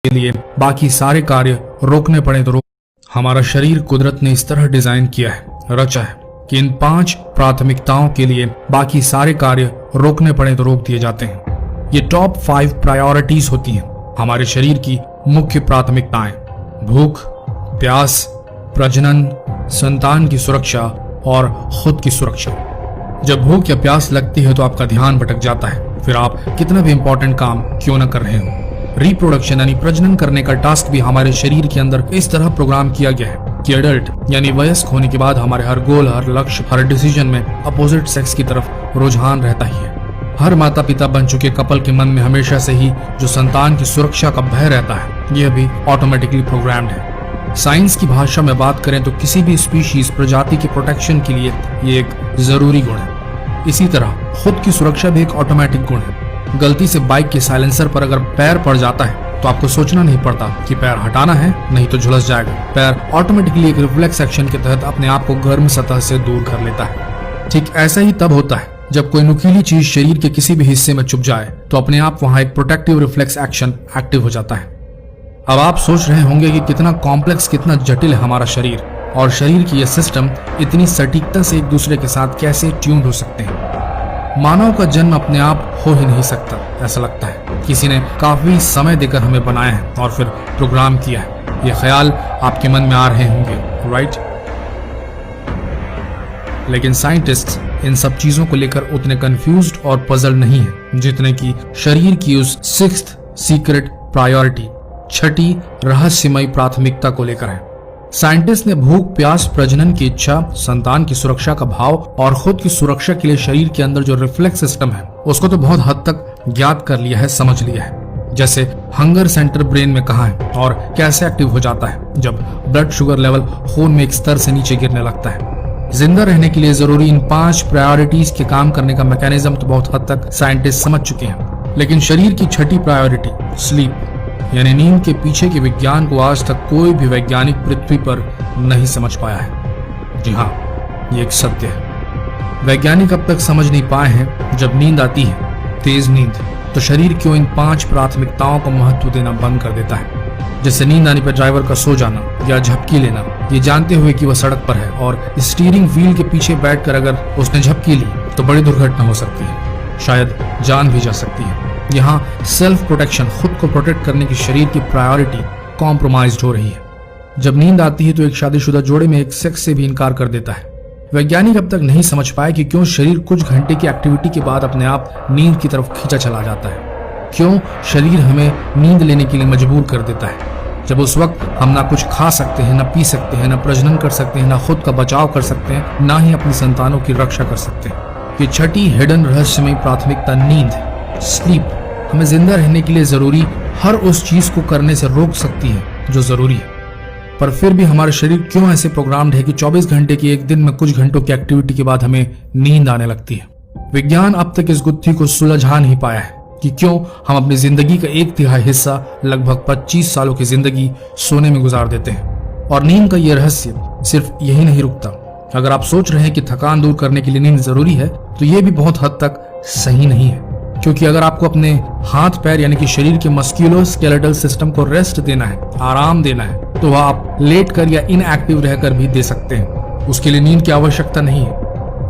के लिए बाकी सारे कार्य रोकने पड़े तो रोक। हमारा शरीर कुदरत ने इस तरह डिजाइन किया है, रचा है कि इन 5 प्राथमिकताओं के लिए बाकी सारे कार्य रोकने पड़े तो रोक दिए जाते हैं। ये टॉप 5 प्रायोरिटीज होती हैं हमारे शरीर की मुख्य प्राथमिकताएं: भूख, प्यास, प्रजनन, संतान की सुरक्षा और खुद की सुरक्षा। जब भूख या प्यास लगती है तो आपका ध्यान भटक जाता है, फिर आप कितना भी इंपॉर्टेंट काम क्यों न कर रहे हो। रिप्रोडक्शन यानी प्रजनन करने का टास्क भी हमारे शरीर के अंदर इस तरह प्रोग्राम किया गया है कि एडल्ट यानी वयस्क होने के बाद हमारे हर गोल, हर लक्ष्य, हर डिसीजन में अपोजिट सेक्स की तरफ रुझान रहता ही है। हर माता पिता बन चुके कपल के मन में हमेशा से ही जो संतान की सुरक्षा का भय रहता है, यह भी ऑटोमेटिकली प्रोग्राम्ड है। साइंस की भाषा में बात करें तो किसी भी स्पीशीज प्रजाति के प्रोटेक्शन के लिए ये एक जरूरी गुण है। इसी तरह खुद की सुरक्षा भी एक ऑटोमेटिक गुण है। गलती से बाइक के साइलेंसर पर अगर पैर पड़ जाता है तो आपको सोचना नहीं पड़ता कि पैर हटाना है, नहीं तो झुलस जाएगा। पैर ऑटोमेटिकली एक रिफ्लेक्स एक्शन के तहत अपने आप को गर्म सतह से दूर कर लेता है। ठीक ऐसा ही तब होता है जब कोई नुकीली चीज शरीर के किसी भी हिस्से में चुभ जाए तो अपने आप वहां एक प्रोटेक्टिव रिफ्लेक्स एक्शन एक्टिव हो जाता है। अब आप सोच रहे होंगे कि कितना कॉम्प्लेक्स, कितना जटिल है हमारा शरीर, और शरीर की यह सिस्टम इतनी सटीकता से एक दूसरे के साथ कैसे ट्यून्ड हो सकते हैं। मानव का जन्म अपने आप हो ही नहीं सकता, ऐसा लगता है किसी ने काफी समय देकर हमें बनाया है और फिर प्रोग्राम किया है। ये ख्याल आपके मन में आ रहे होंगे, राइट? लेकिन साइंटिस्ट इन सब चीजों को लेकर उतने कंफ्यूज्ड और पजल नहीं है जितने कि शरीर की उस 6th सीक्रेट प्रायोरिटी, 6ठी रहस्यमयी प्राथमिकता को लेकर है। साइंटिस्ट ने भूख, प्यास, प्रजनन की इच्छा, संतान की सुरक्षा का भाव और खुद की सुरक्षा के लिए शरीर के अंदर जो रिफ्लेक्स सिस्टम है उसको तो बहुत हद तक ज्ञात कर लिया है, समझ लिया है। जैसे हंगर सेंटर ब्रेन में कहाँ है और कैसे एक्टिव हो जाता है जब ब्लड शुगर लेवल खून में एक स्तर से नीचे गिरने लगता है। जिंदा रहने के लिए जरूरी इन 5 प्रायोरिटीज के काम करने का मैकेनिज्म तो बहुत हद तक साइंटिस्ट समझ चुके हैं, लेकिन शरीर की 6ठी प्रायोरिटी स्लीप यानी नींद के पीछे के विज्ञान को आज तक कोई भी वैज्ञानिक पृथ्वी पर नहीं समझ पाया है। जी हाँ, ये एक सत्य है। वैज्ञानिक अब तक समझ नहीं पाए हैं जब नींद आती है, तेज नींद, तो शरीर क्यों इन 5 प्राथमिकताओं को महत्व देना बंद कर देता है। जैसे नींद आने पर ड्राइवर का सो जाना या झपकी लेना, ये जानते हुए कि वह सड़क पर है और स्टीयरिंग व्हील के पीछे बैठकर अगर उसने झपकी ली तो बड़ी दुर्घटना हो सकती है, शायद जान भी जा सकती है। यहाँ सेल्फ प्रोटेक्शन, खुद को प्रोटेक्ट करने की शरीर की प्रायोरिटी कॉम्प्रोमाइज्ड हो रही है। जब नींद आती है तो एक शादीशुदा जोड़े में एक सेक्स से भी इनकार कर देता है। वैज्ञानिक अब तक नहीं समझ पाए कि क्यों शरीर कुछ घंटे की एक्टिविटी के बाद अपने आप नींद की तरफ खींचा चला जाता है। क्यों शरीर हमें नींद लेने के लिए मजबूर कर देता है जब उस वक्त हम ना कुछ खा सकते हैं, ना पी सकते हैं, ना प्रजनन कर सकते हैं, ना खुद का बचाव कर सकते हैं, ना ही अपनी संतानों की रक्षा कर सकते हैं। ये 6ठी हिडन रहस्यमयी प्राथमिकता नींद, स्लीप, हमें जिंदा रहने के लिए जरूरी हर उस चीज को करने से रोक सकती है जो जरूरी है। पर फिर भी हमारा शरीर क्यों ऐसे प्रोग्राम्ड है कि 24 घंटे के एक दिन में कुछ घंटों की एक्टिविटी के बाद हमें नींद आने लगती है। विज्ञान अब तक इस गुत्थी को सुलझा नहीं पाया है कि क्यों हम अपनी जिंदगी का 1/3 हिस्सा, लगभग 25 सालों की जिंदगी सोने में गुजार देते हैं। और नींद का यह रहस्य सिर्फ यही नहीं रुकता। अगर आप सोच रहे हैं कि थकान दूर करने के लिए नींद जरूरी है तो यह भी बहुत हद तक सही नहीं है, क्योंकि अगर आपको अपने हाथ पैर यानी कि शरीर के मस्कुलोस्केलेटल सिस्टम को रेस्ट देना है, आराम देना है, तो वह आप लेट कर या इनएक्टिव रहकर भी दे सकते हैं। उसके लिए नींद की आवश्यकता नहीं है।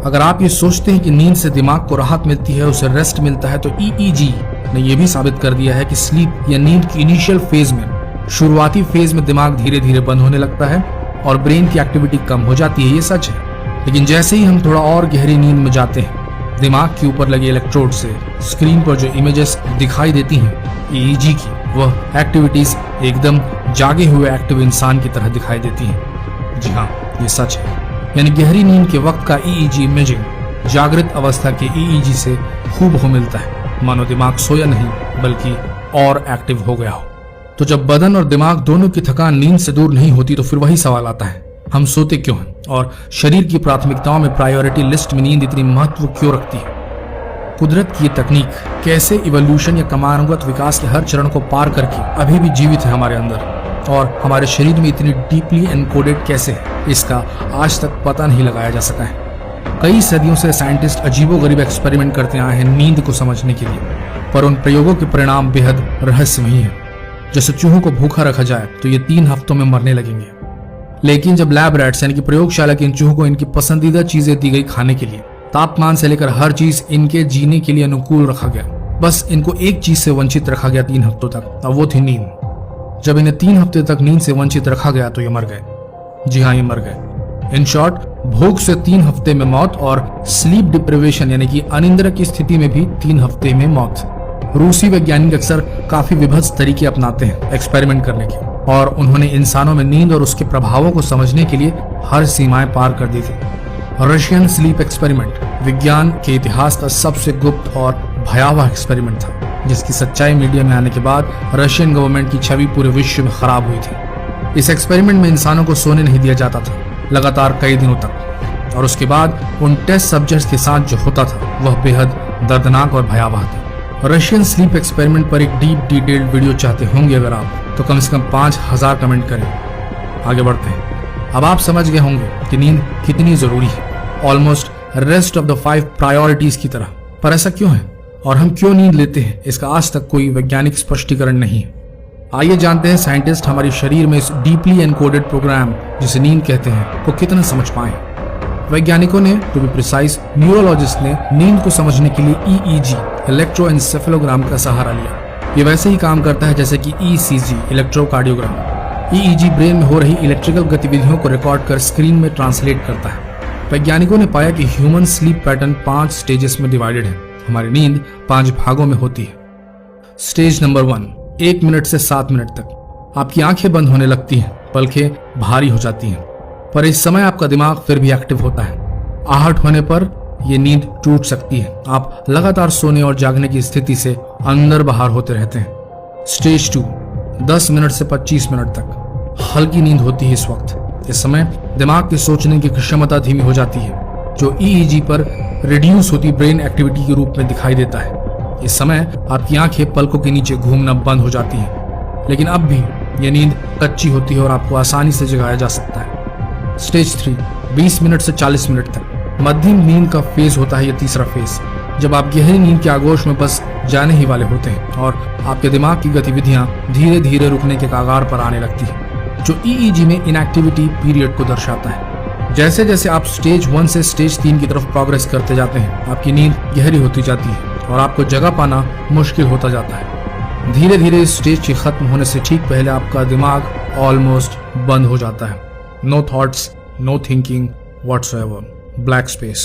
अगर आप ये सोचते हैं कि नींद से दिमाग को राहत मिलती है, उसे रेस्ट मिलता है, तो EEG ने यह भी साबित कर दिया है कि स्लीप या नींद की इनिशियल फेज में, शुरुआती फेज में दिमाग धीरे धीरे बंद होने लगता है और ब्रेन की एक्टिविटी कम हो जाती है। ये सच है। लेकिन जैसे ही हम थोड़ा और गहरी नींद में जाते हैं, दिमाग के ऊपर लगे इलेक्ट्रोड से स्क्रीन पर जो इमेजेस दिखाई देती हैं EEG की, वह एक्टिविटीज एकदम जागे हुए एक्टिव इंसान की तरह दिखाई देती हैं। जी हाँ, ये सच है। यानी गहरी नींद के वक्त का EEG इमेजिंग जागृत अवस्था के EEG से खूब मिलता है, मानो दिमाग सोया नहीं बल्कि और एक्टिव हो गया हो। तो जब बदन और दिमाग दोनों की थकान नींद से दूर नहीं होती तो फिर वही सवाल आता है, हम सोते क्यों हैं और शरीर की प्राथमिकताओं में प्रायोरिटी लिस्ट में नींद इतनी महत्व क्यों रखती है। कुदरत की तकनीक कैसे इवोल्यूशन या क्रमानुगत विकास के हर चरण को पार करके अभी भी जीवित है हमारे अंदर, और हमारे शरीर में इतनी डीपली एनकोडेड कैसे है, इसका आज तक पता नहीं लगाया जा सका है। कई सदियों से साइंटिस्ट अजीबोगरीब एक्सपेरिमेंट करते आए हैं नींद को समझने के लिए, पर उन प्रयोगों के परिणाम बेहद रहस्यमयी हैं। जैसे चूहों को भूखा रखा जाए तो ये 3 हफ्तों में मरने लगेंगे। लेकिन जब लैब रैट्स यानी कि प्रयोगशाला के इन चूहों को इनकी पसंदीदा चीजें दी गई खाने के लिए, तापमान से लेकर हर चीज इनके जीने के लिए अनुकूल रखा गया, बस इनको एक चीज से वंचित रखा गया 3 हफ्तों तक, और वो थी नींद। जब इन्हें 3 हफ्ते तक नींद से वंचित रखा गया तो ये मर गए। जी हाँ, ये मर गए। इन शॉर्ट, भूख से 3 हफ्ते में मौत और स्लीप डिप्रिवेशन यानी कि अनिद्रा की स्थिति में भी 3 हफ्ते में मौत। रूसी वैज्ञानिक अक्सर काफी विभत्स तरीके अपनाते हैं एक्सपेरिमेंट करने के, और उन्होंने इंसानों में नींद और उसके प्रभावों को समझने के लिए हर सीमाएं पार कर दी थी। रशियन स्लीप एक्सपेरिमेंट विज्ञान के इतिहास का सबसे गुप्त और भयावह एक्सपेरिमेंट था, जिसकी सच्चाई मीडिया में आने के बाद रशियन गवर्नमेंट की छवि पूरे विश्व में खराब हुई थी। इस एक्सपेरिमेंट में इंसानों को सोने नहीं दिया जाता था लगातार कई दिनों तक, और उसके बाद उन टेस्ट सब्जेक्ट्स के साथ जो होता था वह बेहद दर्दनाक और भयावह था। रशियन स्लीप एक्सपेरिमेंट पर एक डीप डिटेल्ड वीडियो चाहते होंगे अगर आप, तो कम से कम 5000 कमेंट करें। आगे बढ़ते हैं। अब आप समझ गए होंगे कि नींद कितनी जरूरी है, almost rest of the 5 priorities की तरह। पर ऐसा क्यों है और हम क्यों नींद लेते हैं, इसका आज तक कोई वैज्ञानिक स्पष्टीकरण नहीं है। आइए जानते हैं साइंटिस्ट हमारे शरीर में इस डीपली एनकोडेड प्रोग्राम जिसे नींद कहते हैं को कितना समझ पाए। वैज्ञानिकों ने, टू बी प्रिसाइज न्यूरोलॉजिस्ट ने, नींद को समझने के लिए EEG इलेक्ट्रोएन्सेफेलोग्राम का सहारा लिया। ये वैसे ही काम करता है जैसे कि ECG इलेक्ट्रोकार्डियोग्राम। EEG ब्रेन में हो रही इलेक्ट्रिकल गतिविधियों को रिकॉर्ड कर स्क्रीन में ट्रांसलेट करता है। वैज्ञानिकों ने पाया कि ह्यूमन स्लीप पैटर्न 5 स्टेजेस में डिवाइडेड है। हमारी नींद 5 भागों में होती है। स्टेज नंबर 1, 1 मिनट से 7 मिनट तक आपकी आंखें बंद होने लगती हैं, पलकें भारी हो जाती हैं, पर इस समय आपका दिमाग फिर भी एक्टिव होता है। आहट होने पर यह नींद टूट सकती है। आप लगातार सोने और जागने की स्थिति से अंदर बाहर होते रहते हैं। स्टेज 2, 10 मिनट से 25 मिनट तक हल्की नींद होती है। इस वक्त इस समय दिमाग के सोचने की क्षमता धीमी हो जाती है, जो EEG पर रिड्यूस होती ब्रेन एक्टिविटी के रूप में दिखाई देता है। इस समय आपकी आंखें पलकों के नीचे घूमना बंद हो जाती हैं, लेकिन अब भी यह नींद कच्ची होती है और आपको आसानी से जगाया जा सकता है। स्टेज 3, 20 मिनट से 40 मिनट तक मध्यम नींद का फेज होता है। यह तीसरा फेज, जब आप गहरी नींद के आगोश में बस जाने ही वाले होते हैं और आपके दिमाग की गतिविधियां धीरे धीरे रुकने के कगार पर आने लगती है, जो EEG में इनएक्टिविटी पीरियड को दर्शाता है। जैसे जैसे आप स्टेज 1 से स्टेज 3 की तरफ प्रोग्रेस करते जाते हैं, आपकी नींद गहरी होती जाती है और आपको जगह पाना मुश्किल होता जाता है। धीरे धीरे इस स्टेज के खत्म होने से ठीक पहले आपका दिमाग ऑलमोस्ट बंद हो जाता है। No thoughts, no thinking whatsoever, black space.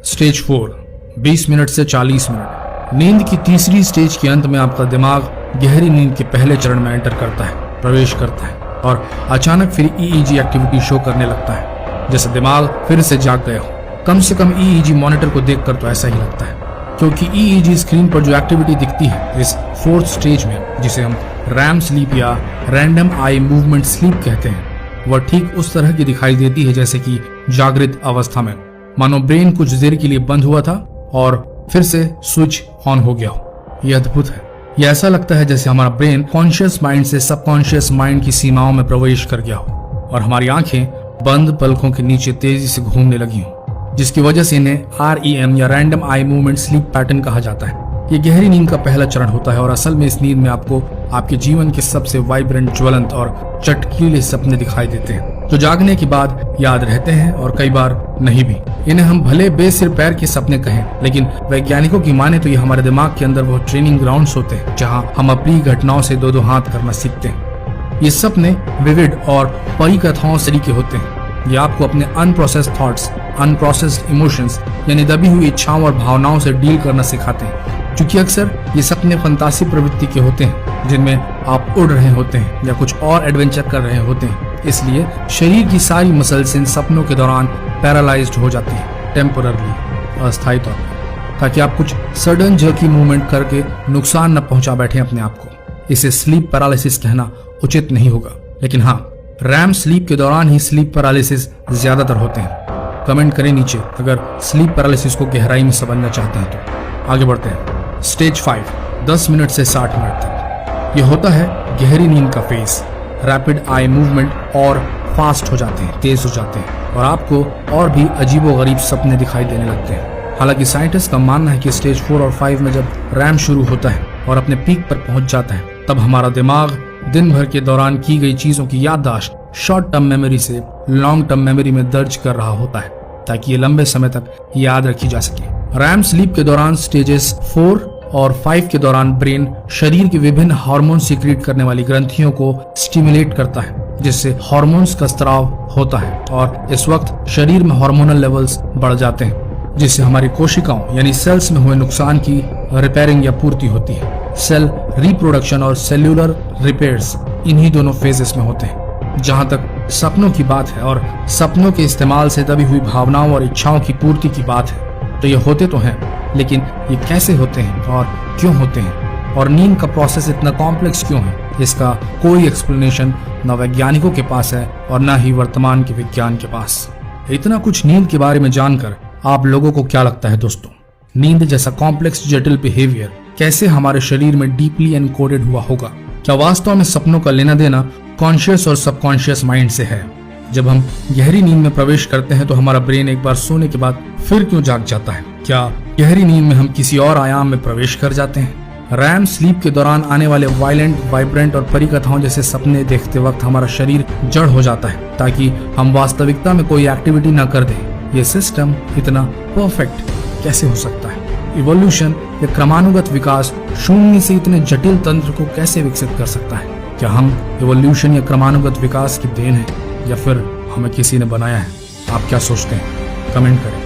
Stage 4, 20 minute से 40 मिनट। नींद की तीसरी स्टेज के अंत में आपका दिमाग गहरी नींद के पहले चरण में एंटर करता है, प्रवेश करता है, और अचानक फिर EEG एक्टिविटी शो करने लगता है, जैसे दिमाग फिर से जाग गया हो। कम से कम EEG मॉनिटर को देखकर तो ऐसा ही लगता है, क्योंकि EEG स्क्रीन पर जो एक्टिविटी दिखती है इस 4th स्टेज में, जिसे हम रैम स्लीप या रैंडम आई मूवमेंट स्लीप कहते हैं, वह ठीक उस तरह की दिखाई देती है जैसे कि जागृत अवस्था में, मानो ब्रेन कुछ देर के लिए बंद हुआ था और फिर से स्विच ऑन हो गया हो। यह अद्भुत है। यह ऐसा लगता है जैसे हमारा ब्रेन कॉन्शियस माइंड से सबकॉन्शियस माइंड की सीमाओं में प्रवेश कर गया हो और हमारी आंखें बंद पलकों के नीचे तेजी से घूमने लगी हो, जिसकी वजह से इन्हें REM या random eye movement sleep pattern कहा जाता है। ये गहरी नींद का पहला चरण होता है और असल में इस नींद में आपको आपके जीवन के सबसे वाइब्रेंट, ज्वलंत और चटकीले सपने दिखाई देते हैं, जो जागने के बाद याद रहते हैं और कई बार नहीं भी। इन्हें हम भले बेसिर पैर के सपने कहें, लेकिन वैज्ञानिकों की माने तो ये हमारे दिमाग के अंदर वो ट्रेनिंग ग्राउंड्स होते हैं जहां हम अपनी घटनाओं से दो हाथ करना सीखते हैं। ये सपने विविड और परिकथाओं से के होते हैं। ये आपको अपने अनप्रोसेस्ड थॉट्स, अनप्रोसेस्ड इमोशंस यानी दबी हुई इच्छाओं और भावनाओं से डील करना सिखाते हैं। क्योंकि अक्सर ये सपने फंतासी प्रवृत्ति के होते हैं, जिनमें आप उड़ रहे होते हैं या कुछ और एडवेंचर कर रहे होते हैं, इसलिए शरीर की सारी मसल्स इन सपनों के दौरान पैरालाइज्ड हो जाती है, टेम्पोररली, अस्थायी तौर पर, ताकि आप कुछ सडन जर्की मूवमेंट करके नुकसान न पहुंचा बैठे अपने आप को। इसे स्लीप पैरालिसिस कहना उचित नहीं होगा, लेकिन हाँ, रैम स्लीप के दौरान ही स्लीप पैरालिसिस ज्यादातर होते हैं। कमेंट करें नीचे अगर स्लीप पैरालिसिस को गहराई में समझना चाहते हैं तो। आगे बढ़ते हैं। स्टेज 5, 10 मिनट से 60 मिनट तक। यह होता है गहरी नींद का फेज। रैपिड आई मूवमेंट और फास्ट हो जाते हैं, तेज हो जाते हैं और आपको और भी अजीबोगरीब सपने दिखाई देने लगते हैं। हालांकि साइंटिस्ट का मानना है कि स्टेज 4 और 5 में जब रैम शुरू होता है और अपने पीक पर पहुंच जाता है, तब हमारा दिमाग दिन भर के दौरान की गई चीजों की याददाश्त शॉर्ट टर्म मेमोरी से लॉन्ग टर्म मेमोरी में दर्ज कर रहा होता है ताकि ये लंबे समय तक याद रखी जा सके। रैम स्लीप के दौरान स्टेजेस 4 और 5 के दौरान ब्रेन शरीर के विभिन्न हार्मोन सीक्रेट करने वाली ग्रंथियों को स्टिमुलेट करता है, जिससे हार्मोन्स का स्त्राव होता है और इस वक्त शरीर में हार्मोनल लेवल्स बढ़ जाते हैं, जिससे हमारी कोशिकाओं यानी सेल्स में हुए नुकसान की रिपेयरिंग या पूर्ति होती है। सेल रिप्रोडक्शन और सेल्यूलर रिपेयर्स इन्हीं दोनों फेजेस में होते हैं। जहां तक सपनों की बात है और सपनों के इस्तेमाल से दबी हुई भावनाओं और इच्छाओं की पूर्ति की बात है, तो ये होते तो हैं, लेकिन ये कैसे होते हैं और क्यों होते हैं, और नींद का प्रोसेस इतना कॉम्प्लेक्स क्यों है, इसका कोई एक्सप्लेनेशन न वैज्ञानिकों के पास है और न ही वर्तमान के विज्ञान के पास। इतना कुछ नींद के बारे में जानकर आप लोगों को क्या लगता है दोस्तों? नींद जैसा कॉम्प्लेक्स जटिल बिहेवियर कैसे हमारे शरीर में डीपली एनकोडेड हुआ होगा? क्या वास्तव में सपनों का लेना देना कॉन्शियस और सबकॉन्शियस माइंड से है? जब हम गहरी नींद में प्रवेश करते हैं तो हमारा ब्रेन एक बार सोने के बाद फिर क्यों जाग जाता है? क्या गहरी नींद में हम किसी और आयाम में प्रवेश कर जाते हैं? रैम स्लीप के दौरान आने वाले वायलेंट, वाइब्रेंट और परिकथाओं जैसे सपने देखते वक्त हमारा शरीर जड़ हो जाता है ताकि हम वास्तविकता में कोई एक्टिविटी न कर दें। ये सिस्टम इतना परफेक्ट कैसे हो सकता है? इवोल्यूशन या क्रमानुगत विकास शून्य से इतने जटिल तंत्र को कैसे विकसित कर सकता है? क्या हम इवोल्यूशन या क्रमानुगत विकास की देन है या फिर हमें किसी ने बनाया है? आप क्या सोचते हैं? कमेंट करें।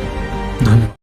धन्यवाद।